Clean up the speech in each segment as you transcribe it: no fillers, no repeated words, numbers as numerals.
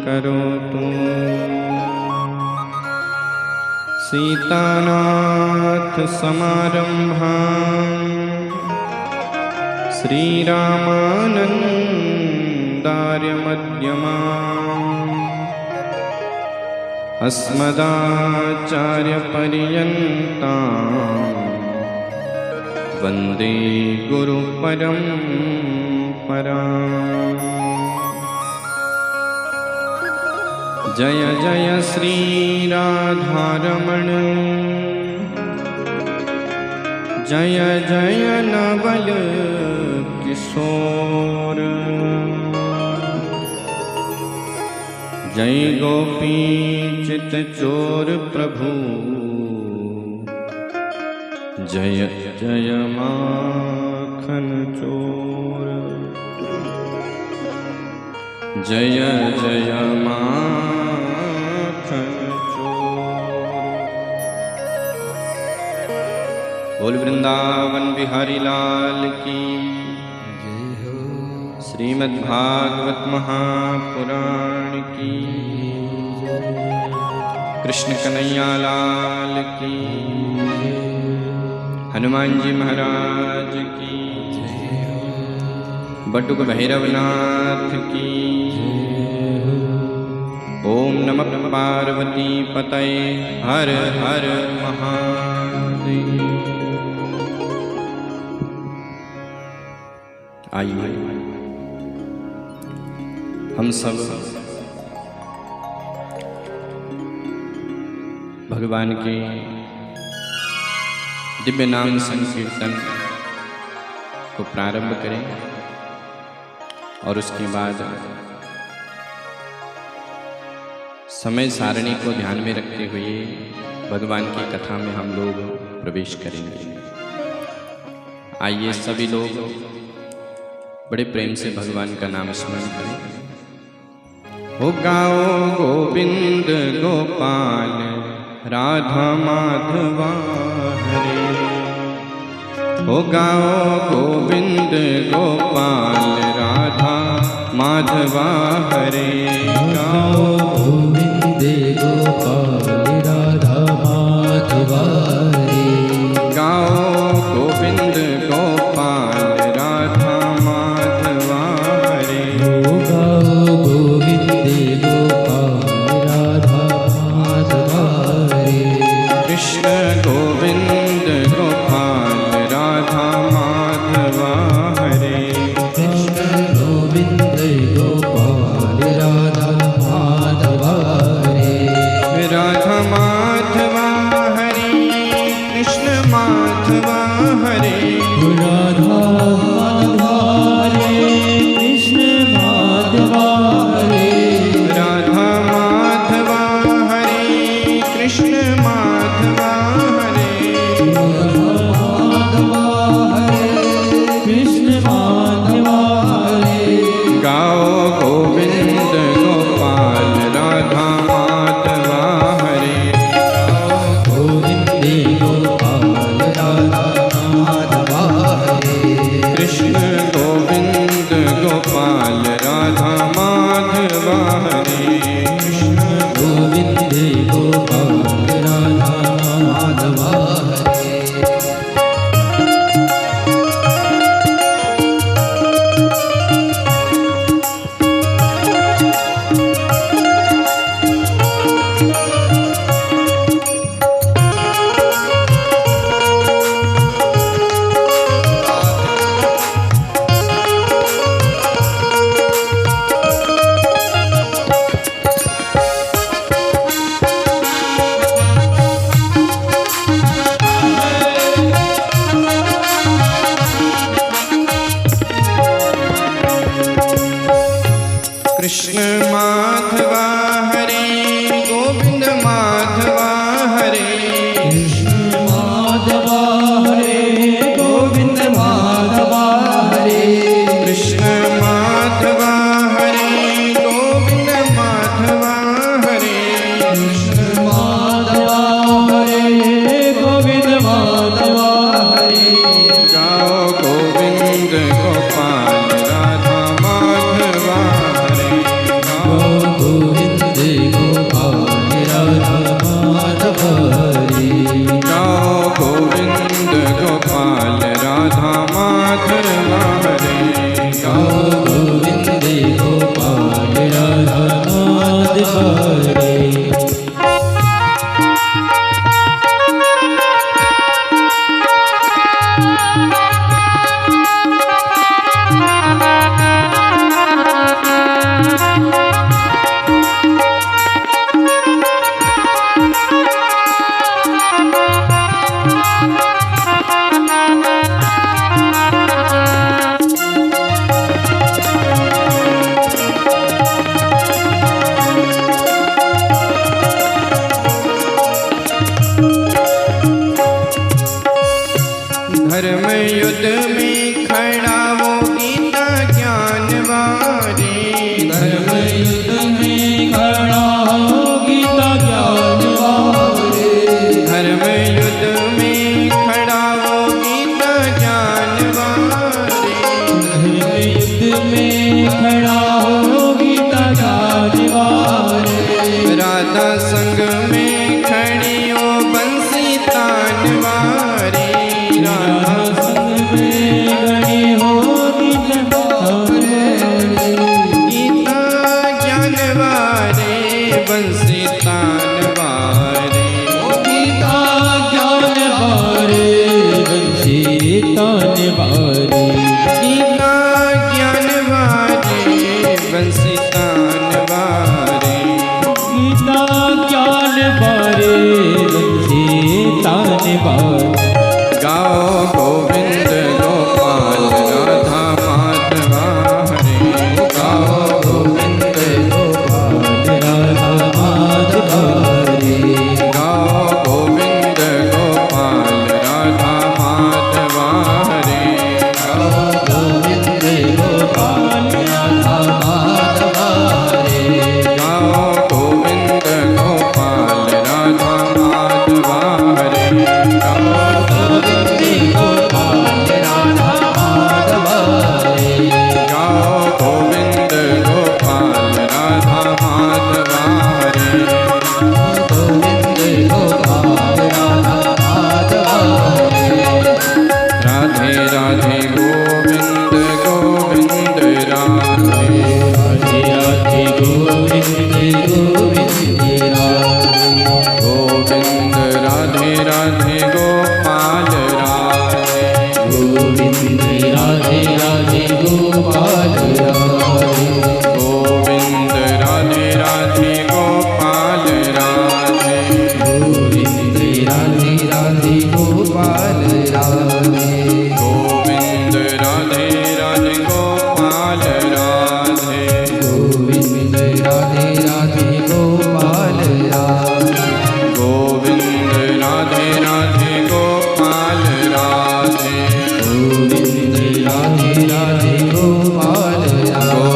करोतु। सीतानाथ समारंभां श्रीरामानन्दार्य मध्यमाम् अस्मदाचार्यपर्यन्तां वन्दे गुरुपरम्पराम्। जय जय श्री राधारमण, जय जय नवल किशोर, जय गोपी चित चोर प्रभु, जय जय माखन चोर, जय जय माखन चोर। बोल वृंदावन बिहारी लाल की। श्रीमद्भागवत महापुराण की। कृष्ण कन्हैया लाल की। हनुमान जी महाराज की। बटुक भैरवनाथ की। ओम नमः पार्वती पतये हर हर महादेव। आइए हम सब भगवान के दिव्य नाम संकीर्तन को प्रारंभ करें और उसके बाद समय सारणी को ध्यान में रखते हुए भगवान की कथा में हम लोग प्रवेश करेंगे। आइए सभी लोग बड़े प्रेम से भगवान का नाम स्मरण करें। हो गाओ गोविंद गोपाल राधा माधवा हरे। हो गाओ गोविंद गोपाल राधा माधवा हरे। गाओ गोविंद गोपाल राधा माधवा हरे। गाओ गोविंद गोपाल राधा माधवा हरे। गाओ गोविंद गोपाल राधा माधवा हरे। कृष्ण गोविंद गोपाल राधा माधवा हरे। कृष्ण गोविंद गोपाल राधा माधवा हरे। राधा माधवा हरे। कृष्ण माधवा हरे। राधा माधवा हरे। कृष्ण माधवा हरे। राधा माधवा हरे। कृष्ण माधवा हरे। माधवा हरे। कृष्ण माधवा हरे। गाओ गोविंद गोपाल राधा माधवा हरे। गोविंद गोपाल राधा माधवा हरे। कृष्ण गोविंद गोपाल राधा माधवा हरे। कृष्ण गोविंद गोपाल राधा माधवा हरे। कृष्ण माधवा हरे। गोविंद माधवा हरे। कृष्ण माधवा हरे। गोविंद माधवा हरे। कृष्ण माधवा हरे। गोविंद माधवा हरे। कृष्ण माधवा हरे। गोविंद माधवा हरे। गाओ गोविंद गोपाल राधा माधवा हरे। गाओ गोविंद बंसी तान बारे। गीता ज्ञान बारे बंसी तान बारे। गाओ गोविंद गोपाल राधा माधवा हरे। गाओ गोविंद गोपाल राधा माधवा हरे। गाओ गोविंद गोपाल राधा माधवा हरे। गाओ गोविंद गोपाल राधा माधवा हरे। गाओ गोविंद गोपाल राधा माधवा हरे। गाओ गोविंद गोपाल राधा माधवा हरे। गाओ गोविंद गोपाल राधा माधवा हरे। गोविंद गोपाल राधा माधवा हरे। राधे राधे गोविंद गोविंद राधे। राधे राधे गोविंद गोविंद राधे। गोविंद राधे राधे गोपाल राधे। गोविंद राधे राधे गोपाल राधे। गोविंद राधे राधे गोपाल राधे। गोविंद राधे राधे गोपाल राधे। गोविंद राधे राधे गोपाल राधे। गोविंद राधे राधे गोपाल राधे। गोविंद राधे राधे गोपाल राधे। गोविंद राधे राधे गोपाल राधे।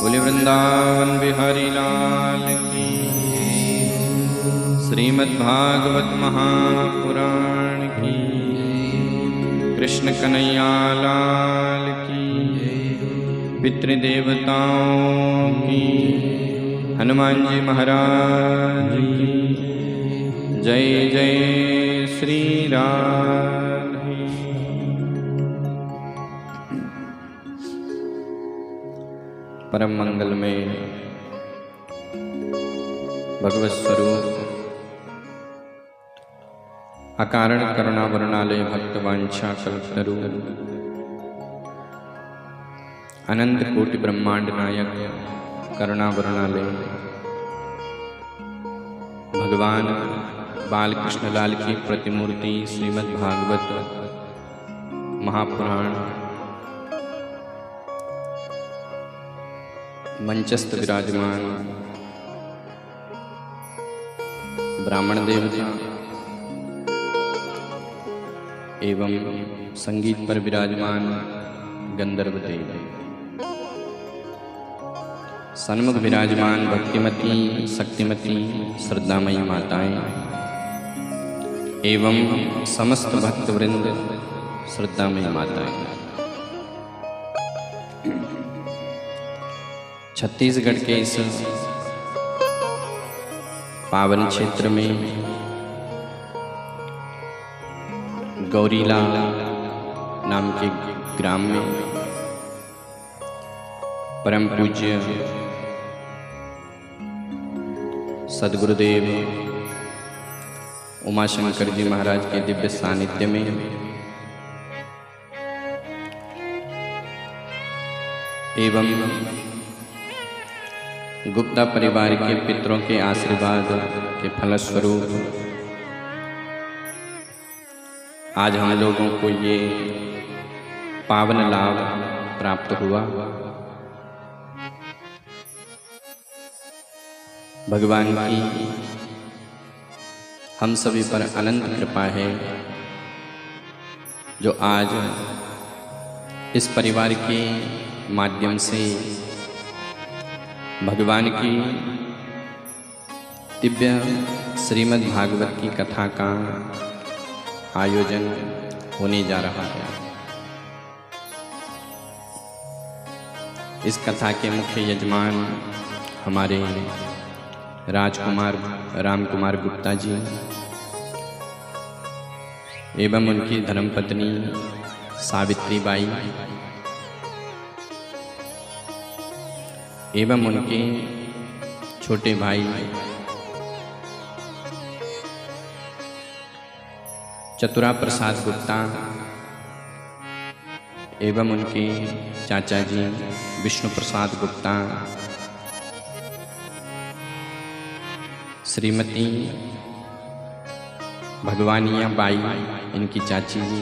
बोले वृंदावन बिहारी लाल की। श्रीमद्भागवत महापुराण की। कृष्ण कन्हैया लाल की। पितृदेवताओं की। हनुमान जी महाराज की जय। जय श्री राधे। परम मंगल में भगवत स्वरूप अकारण करुणा वरुणालय भक्तवांछा कल्पतरु अनंत कोटि ब्रह्मांड नायक करुणा वरुणालय भगवान बालकृष्ण लाल की प्रतिमूर्ति श्रीमद् भागवत महापुराण मंचस्थ विराजमान ब्राह्मण देवता एवं संगीत पर विराजमान गंधर्व देव, सन्मुख विराजमान भक्तिमती शक्तिमती श्रद्धामयी माताएं एवं समस्त भक्तवृंद श्रद्धामयी माताएं। छत्तीसगढ़ के इस पावन क्षेत्र में गौरीला नाम के ग्राम में परम पूज्य सद्गुरुदेव उमाशंकर जी महाराज के दिव्य सानिध्य में एवं गुप्ता परिवार के पितरों के आशीर्वाद के फलस्वरूप आज हम लोगों को ये पावन लाभ प्राप्त हुआ। भगवान की हम सभी पर अनंत कृपा है जो आज इस परिवार के माध्यम से भगवान की दिव्य श्रीमद् भागवत की कथा का आयोजन होने जा रहा है। इस कथा के मुख्य यजमान हमारे राजकुमार रामकुमार गुप्ता जी एवं उनकी धर्मपत्नी सावित्री बाई एवं उनके छोटे भाई चतुरा प्रसाद गुप्ता एवं उनके चाचा जी विष्णु प्रसाद गुप्ता, श्रीमती भगवानिया बाई इनकी चाची जी,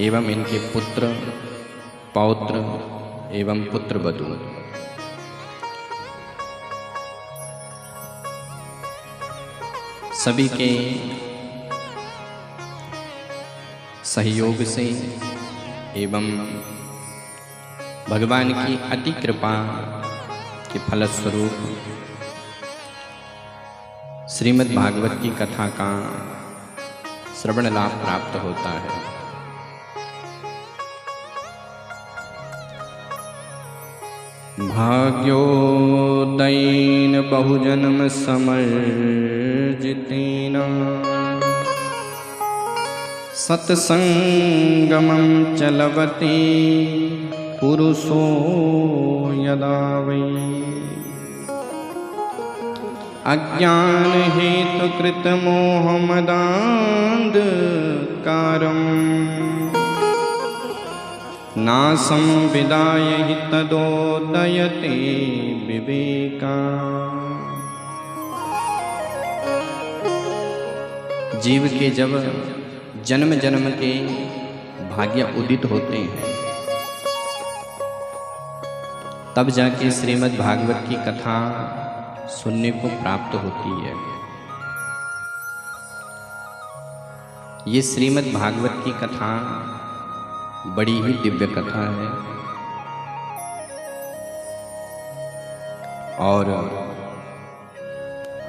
एवं इनके पुत्र पौत्र एवं पुत्रवधू, सभी के सहयोग से एवं भगवान की अति कृपा के फलस्वरूप श्रीमद् भागवत की कथा का श्रवण लाभ प्राप्त होता है। भाग्योदयेन बहुजन्म समर्जितेन सत्संगमं चलवति पुरुषो यदा वै अज्ञान हेतु कृत मोहमदान्धकारम् नासं विदाय हि तदोदयते विवेका। जीव के जब जन्म जन्म के भाग्य उदित होते हैं तब जाके श्रीमद् भागवत की कथा सुनने को प्राप्त होती है। ये श्रीमद् भागवत की कथा बड़ी ही दिव्य कथा है और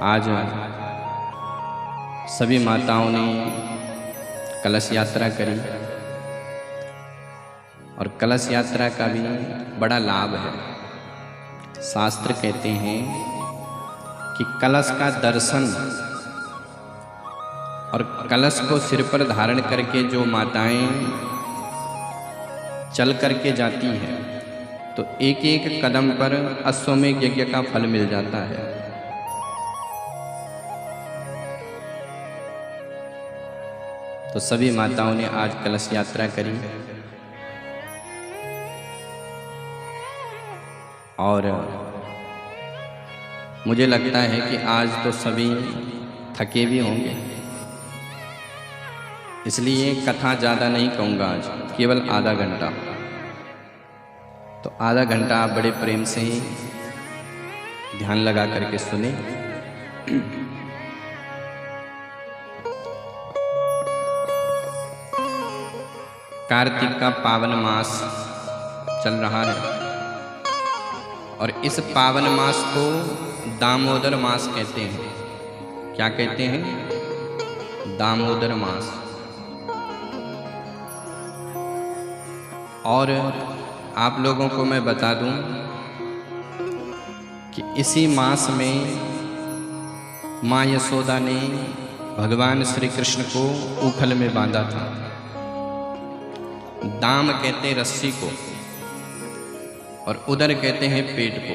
आज सभी माताओं ने कलश यात्रा करी और कलश यात्रा का भी बड़ा लाभ है। शास्त्र कहते हैं कि कलश का दर्शन और कलश को सिर पर धारण करके जो माताएं चल करके जाती हैं तो एक एक कदम पर अश्वमेध यज्ञ का फल मिल जाता है। तो सभी माताओं ने आज कलश यात्रा करी और मुझे लगता है कि आज तो सभी थके भी होंगे, इसलिए कथा ज़्यादा नहीं कहूँगा, आज केवल आधा घंटा। तो आधा घंटा आप बड़े प्रेम से ही ध्यान लगा करके सुने। कार्तिक का पावन मास चल रहा है और इस पावन मास को दामोदर मास कहते हैं। क्या कहते हैं? दामोदर मास। और आप लोगों को मैं बता दूं कि इसी मास में माँ यशोदा ने भगवान श्री कृष्ण को ऊखल में बांधा था। दाम कहते हैं रस्सी को और उदर कहते हैं पेट को।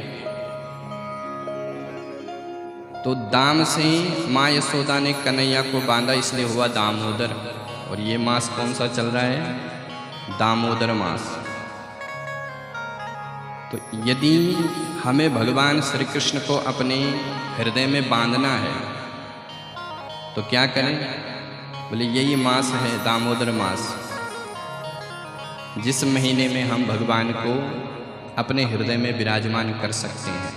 तो दाम से माँ यशोदा ने कन्हैया को बांधा, इसलिए हुआ दामोदर। और ये मास कौन सा चल रहा है? दामोदर मास। तो यदि हमें भगवान श्री कृष्ण को अपने हृदय में बांधना है तो क्या करें? बोले यही मास है दामोदर मास, जिस महीने में हम भगवान को अपने हृदय में विराजमान कर सकते हैं।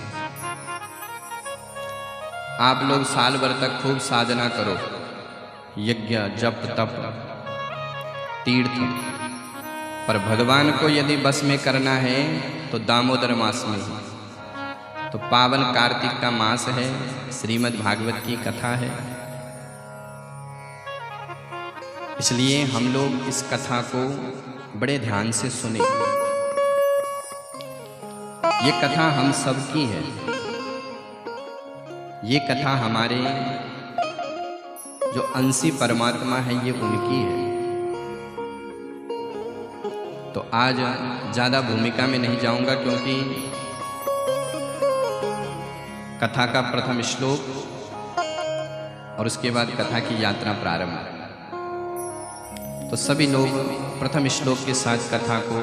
आप लोग साल भर तक खूब साधना करो, यज्ञ जप तप तीर्थ, पर भगवान को यदि बस में करना है तो दामोदर मास में ही। तो पावन कार्तिक का मास है, श्रीमद् भागवत की कथा है, इसलिए हम लोग इस कथा को बड़े ध्यान से सुने। ये कथा हम सब की है, ये कथा हमारे जो अंशी परमात्मा है ये उनकी है। तो आज ज़्यादा भूमिका में नहीं जाऊंगा क्योंकि कथा का प्रथम श्लोक और उसके बाद कथा की यात्रा प्रारंभ। तो सभी लोग प्रथम श्लोक के साथ कथा को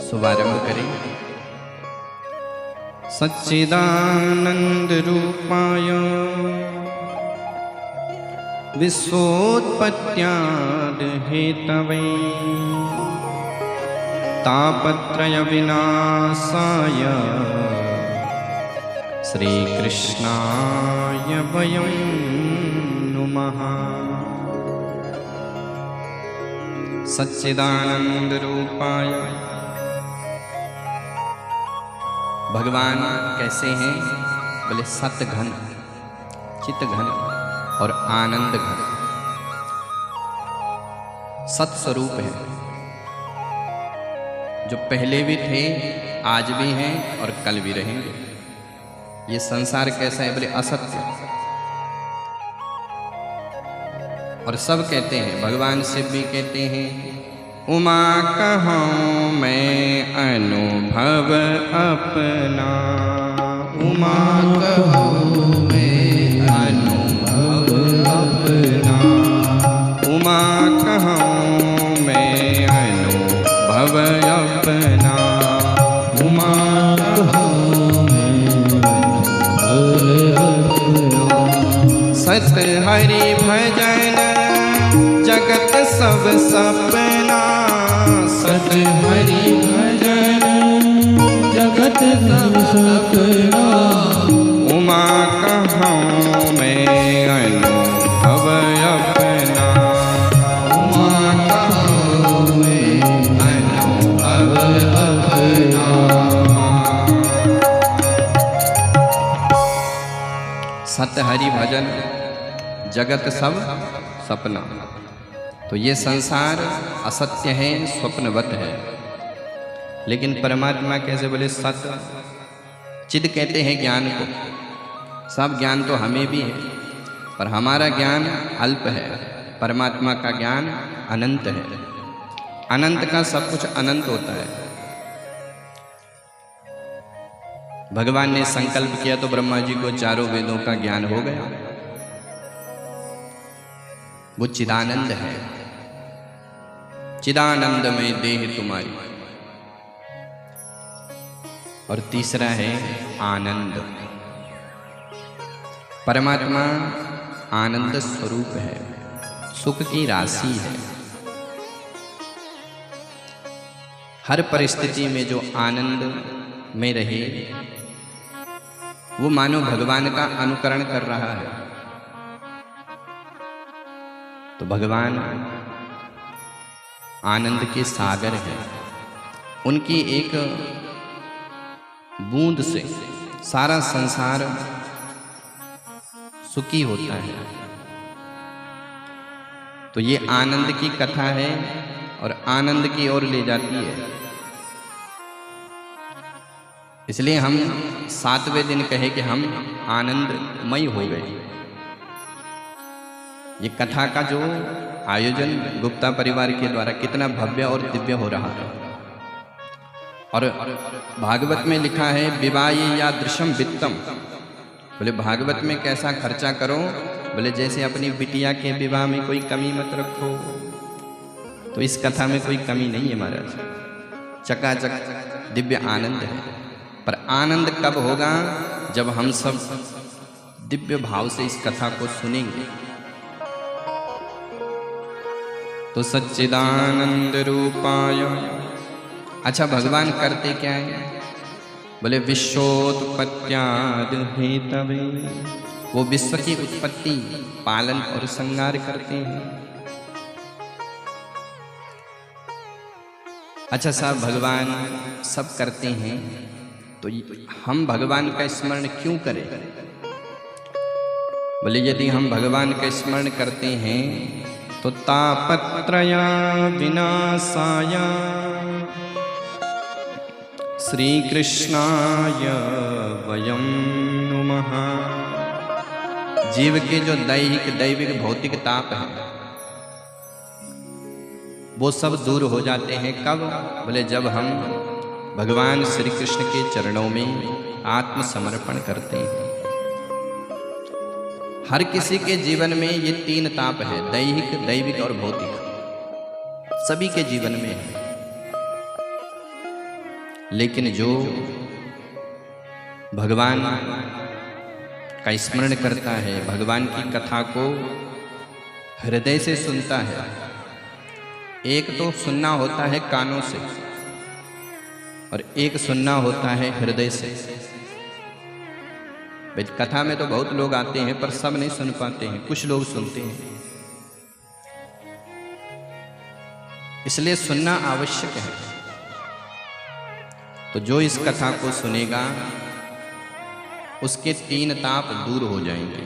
शुभारंभ करें। सच्चिदानंद रूपाय विश्वोत्पत्त्यादि हेतवे तापत्रय विनाशाय श्री कृष्णाय वयं नुमः। सच्चिदानंद रूपाय, भगवान कैसे हैं? बोले सत घन, चित घन और आनंद घन, सत स्वरूप है, जो पहले भी थे, आज भी हैं और कल भी रहेंगे। ये संसार कैसा है? बोले असत्य। और सब कहते हैं, भगवान शिव भी कहते हैं, उमा कहूँ मैं अनुभव अपना, उमा कहूँ मैं अनुभव अपना, उमा कहूँ मैं अनुभव अपना, उमा कहूँ मैं अनुभव अपना। सत हरि भजन जगत सब सपना, सत हरि भजन जगत सब सपना, उमा कहूँ मैं अनुभव अपना, उमा कहूँ मैं अनुभव अपना। सत हरि भजन जगत सब सपना। तो ये संसार असत्य है, स्वप्नवत है, लेकिन परमात्मा कैसे? बोले सत चिद कहते हैं ज्ञान को। सब ज्ञान तो हमें भी है, पर हमारा ज्ञान अल्प है, परमात्मा का ज्ञान अनंत है। अनंत का सब कुछ अनंत होता है। भगवान ने संकल्प किया तो ब्रह्मा जी को चारों वेदों का ज्ञान हो गया। वो चिदानंद है, चिदानंद में देह तुम्हारी। और तीसरा है आनंद। परमात्मा आनंद स्वरूप है, सुख की राशि है। हर परिस्थिति में जो आनंद में रहे, वो मानो भगवान का अनुकरण कर रहा है। तो भगवान आनंद के सागर है। उनकी एक बूंद से सारा संसार सुखी होता है। तो ये आनंद की कथा है और आनंद की ओर ले जाती है। इसलिए हम 7वें दिन कहे कि हम आनंदमय हो गए। ये कथा का जो आयोजन गुप्ता परिवार के द्वारा कितना भव्य और दिव्य हो रहा है। और भागवत में लिखा है विवाहे या दृश्यम वित्तम। बोले भागवत में कैसा खर्चा करो? बोले जैसे अपनी बिटिया के विवाह में कोई कमी मत रखो। तो इस कथा में कोई कमी नहीं है महाराज, चकाचक दिव्य आनंद है। पर आनंद कब होगा? जब हम सब दिव्य भाव से इस कथा को सुनेंगे। तो सच्चिदानंद रूपाय। अच्छा, भगवान करते क्या है? बोले विश्वोत्पत्त्यादि हेतवे। वो विश्व की उत्पत्ति, पालन और संहार करते हैं। अच्छा साहब, भगवान सब करते हैं, तो हम भगवान का स्मरण क्यों करें? बोले यदि हम भगवान का स्मरण करते हैं तो तापत्रया विनाशाय श्री कृष्णाय वयं नुमः। जीव के जो दैहिक दैविक भौतिक ताप है वो सब दूर हो जाते हैं। कब? बोले जब हम भगवान श्री कृष्ण के चरणों में आत्मसमर्पण करते हैं। हर किसी के जीवन में ये तीन ताप है, दैहिक, दैविक और भौतिक, सभी के जीवन में है। लेकिन जो भगवान का स्मरण करता है, भगवान की कथा को हृदय से सुनता है, एक तो सुनना होता है कानों से और एक सुनना होता है हृदय से। कथा में तो बहुत लोग आते हैं पर सब नहीं सुन पाते हैं, कुछ लोग सुनते हैं, इसलिए सुनना आवश्यक है। तो जो इस कथा को सुनेगा उसके तीन ताप दूर हो जाएंगे।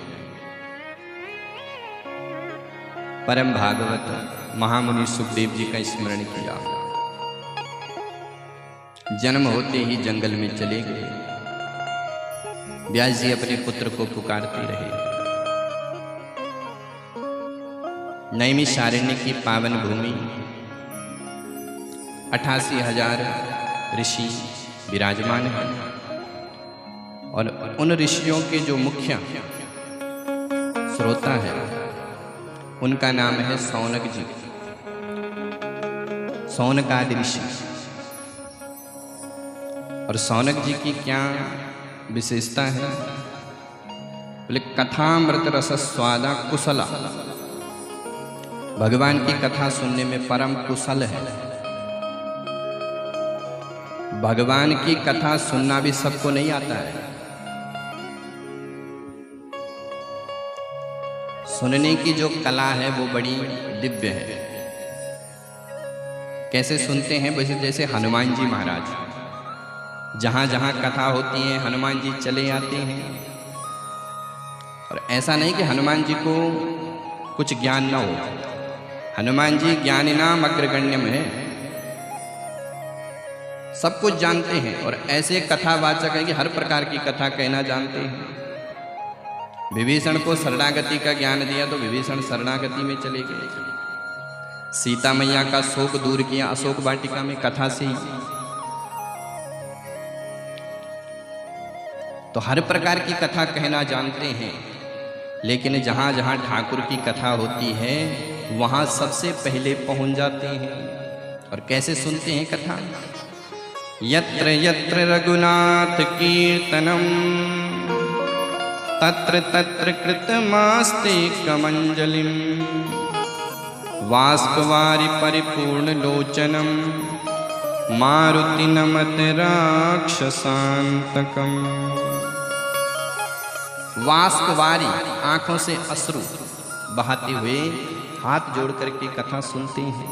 परम भागवत महामुनि सुखदेव जी का स्मरण किया, जन्म होते ही जंगल में चले गए। व्यास जी अपने पुत्र को पुकारते रहे। नैमिषारण्य की पावन भूमि, 88,000 ऋषि विराजमान हैं और उन ऋषियों के जो मुख्य श्रोता है उनका नाम है सौनक जी, सौनकादि ऋषि। और सौनक जी की क्या विशेषता है? बोले कथामृत रस स्वादा कुशला, भगवान की कथा सुनने में परम कुशल है। भगवान की कथा सुनना भी सबको नहीं आता है, सुनने की जो कला है वो बड़ी दिव्य है। कैसे सुनते हैं? वैसे जैसे हनुमान जी महाराज, जहां जहां कथा होती है हनुमान जी चले आते हैं। और ऐसा नहीं कि हनुमान जी को कुछ ज्ञान ना हो, हनुमान जी ज्ञानिनाम अग्रगण्यम है, सब कुछ जानते हैं और ऐसे कथावाचक हैं कि हर प्रकार की कथा कहना जानते हैं। विभीषण को शरणागति का ज्ञान दिया तो विभीषण शरणागति में चले गए। सीता मैया का शोक दूर किया अशोक वाटिका में कथा से ही। तो हर प्रकार की कथा कहना जानते हैं, लेकिन जहां जहां ठाकुर की कथा होती है वहां सबसे पहले पहुंच जाते हैं। और कैसे सुनते हैं कथा? यत्र यत्र रघुनाथ कीर्तनम तत्र तत्र कृतमास्ते कमंजलिम वाष्पवारि परिपूर्ण लोचनम मारुति नमत राक्षसांतकम। वाष्पवारी, आंखों से अश्रु बहाते हुए हाथ जोड़ करके कथा सुनते हैं।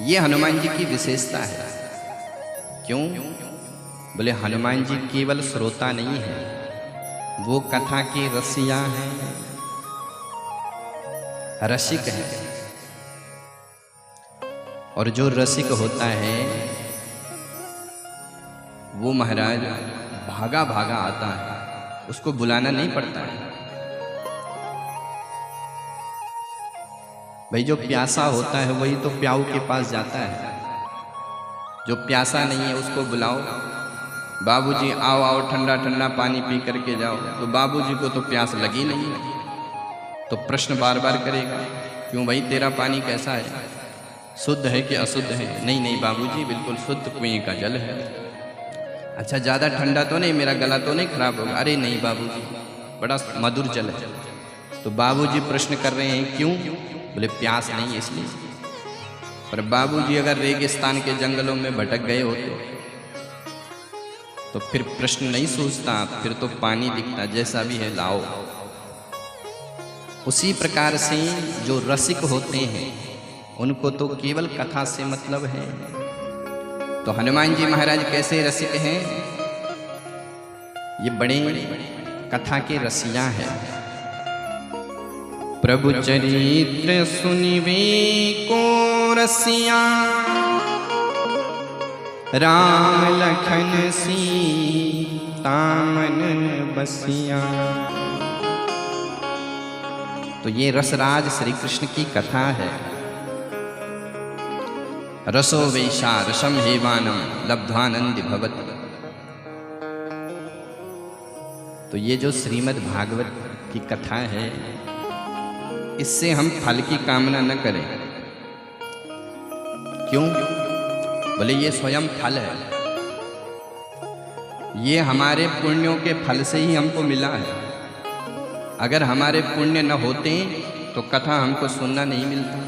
ये हनुमान जी की विशेषता है। क्यों? बोले हनुमान जी केवल श्रोता नहीं है, वो कथा के रसिया हैं, रसिक है। और जो रसिक होता है वो महाराज भागा भागा आता है, उसको बुलाना नहीं पड़ता है। भाई जो प्यासा होता है वही तो प्याऊ के पास जाता है, जो प्यासा नहीं है उसको बुलाओ, बाबूजी आओ आओ ठंडा ठंडा पानी पी करके जाओ, तो बाबूजी को तो प्यास लगी नहीं, तो प्रश्न बार बार करेगा, क्यों भाई तेरा पानी कैसा है, शुद्ध है कि अशुद्ध है? नहीं नहीं बाबूजी बिल्कुल शुद्ध कुएं का जल है। अच्छा ज़्यादा ठंडा तो नहीं, मेरा गला तो नहीं खराब होगा? अरे नहीं बाबूजी बड़ा मधुर जल है। तो बाबूजी प्रश्न कर रहे हैं, क्यों? बोले प्यास नहीं इसलिए। पर बाबूजी अगर रेगिस्तान के जंगलों में भटक गए होते तो फिर प्रश्न नहीं सूझता, फिर तो पानी दिखता, जैसा भी है लाओ। उसी प्रकार से जो रसिक होते हैं उनको तो केवल कथा से मतलब है। तो हनुमान जी महाराज कैसे रसिक हैं? ये बड़े कथा के रसिया हैं। प्रभु चरित्र सुनिवे को रसिया, राम लखन सीता मन बसिया। तो ये रसराज श्री कृष्ण की कथा है। रसो वैशा रसम हेवानम लब्ध्वानंदि भवति। तो ये जो श्रीमद् भागवत की कथा है, इससे हम फल की कामना न करें। क्यों? बोले ये स्वयं फल है, ये हमारे पुण्यों के फल से ही हमको मिला है। अगर हमारे पुण्य न होते तो कथा हमको सुनना नहीं मिलता।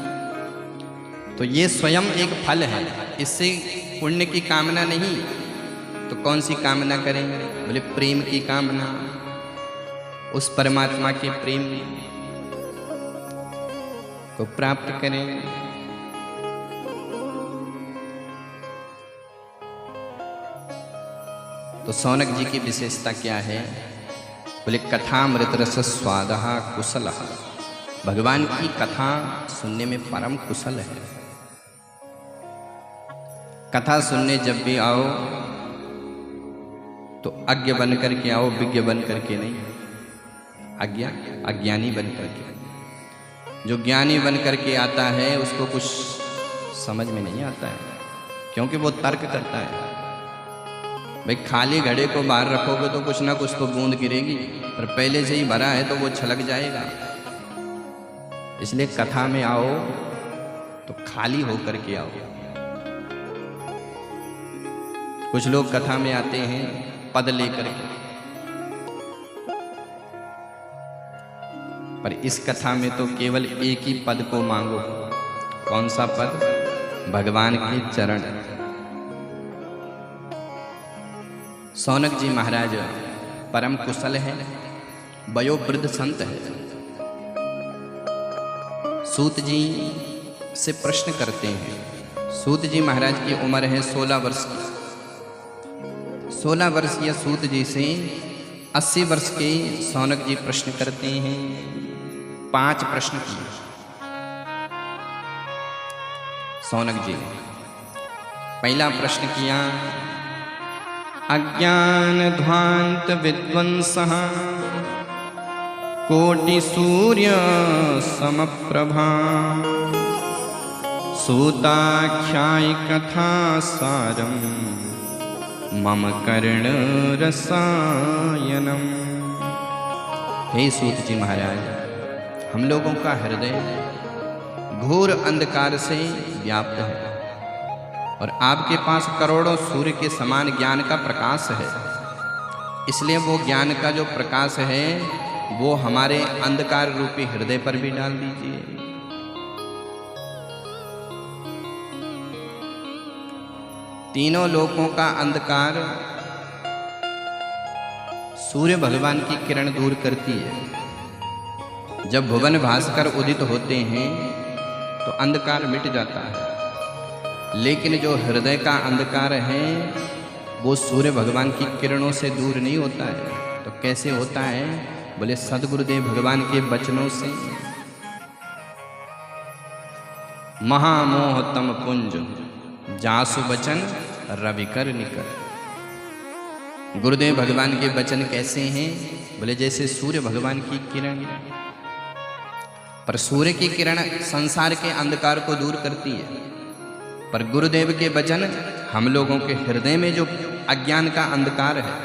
तो ये स्वयं एक फल है, इससे पुण्य की कामना नहीं। तो कौन सी कामना करें? बोले प्रेम की कामना, उस परमात्मा के प्रेम को प्राप्त करें। तो शौनक जी की विशेषता क्या है? बोले कथामृत रस स्वादः कुशलः, भगवान की कथा सुनने में परम कुशल है। कथा सुनने जब भी आओ तो अज्ञ बन करके आओ, विज्ञ बन करके नहीं। अज्ञानी बन करके। जो ज्ञानी बन करके आता है उसको कुछ समझ में नहीं आता है, क्योंकि वो तर्क करता है। भाई खाली घड़े को बाहर रखोगे तो कुछ ना कुछ तो बूंद गिरेगी, पर पहले से ही भरा है तो वो छलक जाएगा। इसलिए कथा में आओ तो खाली होकर के आओ। कुछ लोग कथा में आते हैं पद लेकर के, पर इस कथा में तो केवल एक ही पद को मांगो। कौन सा पद? भगवान के चरण। शौनक जी महाराज परम कुशल है, वयोवृद्ध संत है। सूत जी से प्रश्न करते हैं। सूत जी महाराज की उम्र है 16 वर्ष की। 16 वर्षीय सूत जी से 80 वर्ष के शौनक जी प्रश्न करते हैं। 5 प्रश्न किए शौनक जी। पहला प्रश्न किया, अज्ञान ध्वांत विद्वंसः कोटि सूर्य समप्रभा सूताख्याय कथा सारम मम कर्ण रसायनम। हे सूत जी महाराज, हम लोगों का हृदय घोर अंधकार से व्याप्त है और आपके पास करोड़ों सूर्य के समान ज्ञान का प्रकाश है। इसलिए वो ज्ञान का जो प्रकाश है वो हमारे अंधकार रूपी हृदय पर भी डाल दीजिए। तीनों लोकों का अंधकार सूर्य भगवान की किरण दूर करती है। जब भुवन भास्कर उदित होते हैं तो अंधकार मिट जाता है, लेकिन जो हृदय का अंधकार है वो सूर्य भगवान की किरणों से दूर नहीं होता है। तो कैसे होता है? बोले सद्गुरुदेव भगवान के वचनों से। महामोह तम पुंज जासु वचन रविकर निकर। गुरुदेव भगवान के वचन कैसे हैं? बोले जैसे सूर्य भगवान की किरण। पर सूर्य की किरण संसार के अंधकार को दूर करती है, पर गुरुदेव के वचन हम लोगों के हृदय में जो अज्ञान का अंधकार है।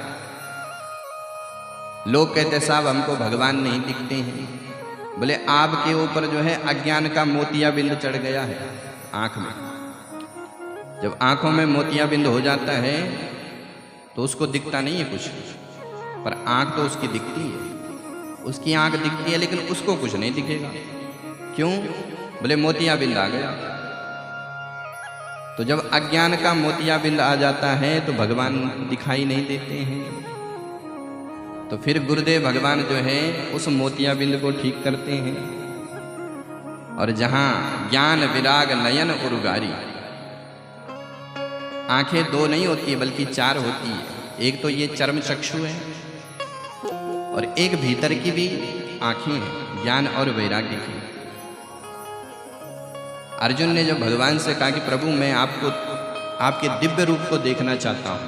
लोग कहते साहब हमको भगवान नहीं दिखते हैं। बोले आपके ऊपर जो है अज्ञान का मोतियाबिंद चढ़ गया है आंख में। जब आंखों में मोतियाबिंद हो जाता है तो उसको दिखता नहीं है कुछ, पर आंख तो उसकी दिखती है। उसकी आंख दिखती है लेकिन उसको कुछ नहीं दिखेगा। क्यों? बोले मोतियाबिंद आ गया। तो जब अज्ञान का मोतियाबिंद आ जाता है तो भगवान दिखाई नहीं देते हैं। तो फिर गुरुदेव भगवान जो है उस मोतियाबिंद को ठीक करते हैं। और जहां ज्ञान विराग नयन उरुगारी, आंखें 2 नहीं होती है बल्कि 4 होती है। एक तो ये चर्म चक्षु है और एक भीतर की भी आंखें हैं, ज्ञान और वैराग्य की। अर्जुन ने जब भगवान से कहा कि प्रभु मैं आपको आपके दिव्य रूप को देखना चाहता हूं,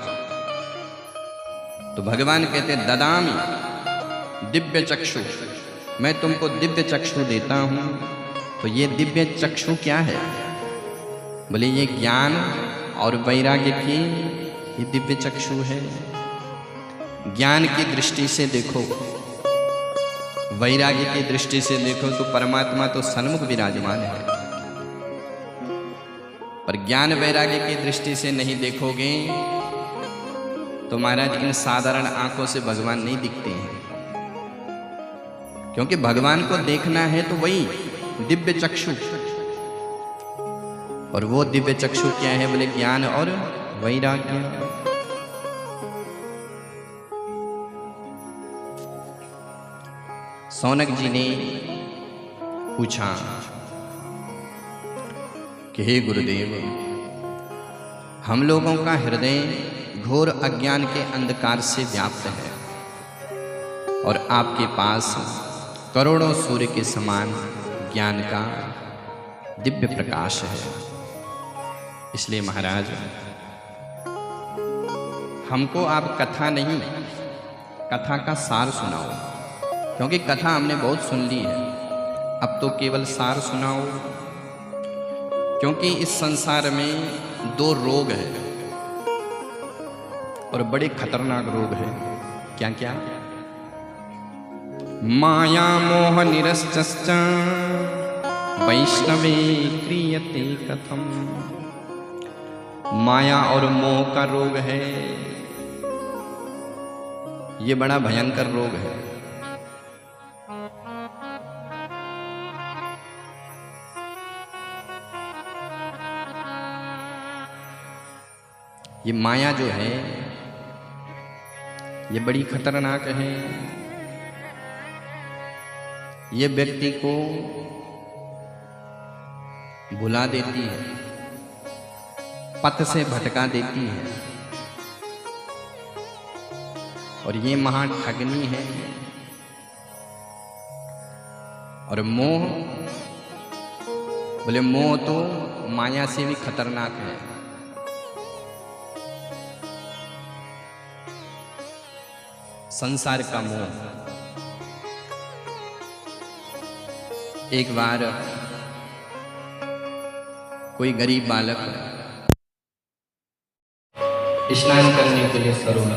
तो भगवान कहते ददामि दिव्य चक्षु, मैं तुमको दिव्य चक्षु देता हूं। तो ये दिव्य चक्षु क्या है? बोले ये ज्ञान और वैराग्य की ये दिव्य चक्षु है। ज्ञान की दृष्टि से देखो, वैराग्य की दृष्टि से देखो तो परमात्मा तो सन्मुख विराजमान है, पर ज्ञान वैराग्य की दृष्टि से नहीं देखोगे तो महाराज इन साधारण आंखों से भगवान नहीं दिखते हैं। क्योंकि भगवान को देखना है तो वही दिव्य चक्षु, और वो दिव्य चक्षु क्या है? बोले ज्ञान और वैराग्य। सौनक जी ने पूछा कि हे गुरुदेव, हम लोगों का हृदय घोर अज्ञान के अंधकार से व्याप्त है और आपके पास करोड़ों सूर्य के समान ज्ञान का दिव्य प्रकाश है। इसलिए महाराज हमको आप कथा नहीं, कथा का सार सुनाओ, क्योंकि कथा हमने बहुत सुन ली है, अब तो केवल सार सुनाओ। क्योंकि इस संसार में दो रोग है और बड़े खतरनाक रोग है। क्या क्या? माया मोह निरश्च वैष्णवे क्रियते कथम। माया और मोह का रोग है, ये बड़ा भयंकर रोग है। ये माया जो है ये बड़ी खतरनाक है। ये व्यक्ति को भुला देती है, पथ से भटका देती है, और ये महा ठगनी है। और मोह, बोले मोह तो माया से भी खतरनाक है। संसार का मोह। एक बार कोई गरीब बालक स्नान करने के लिए सरोवर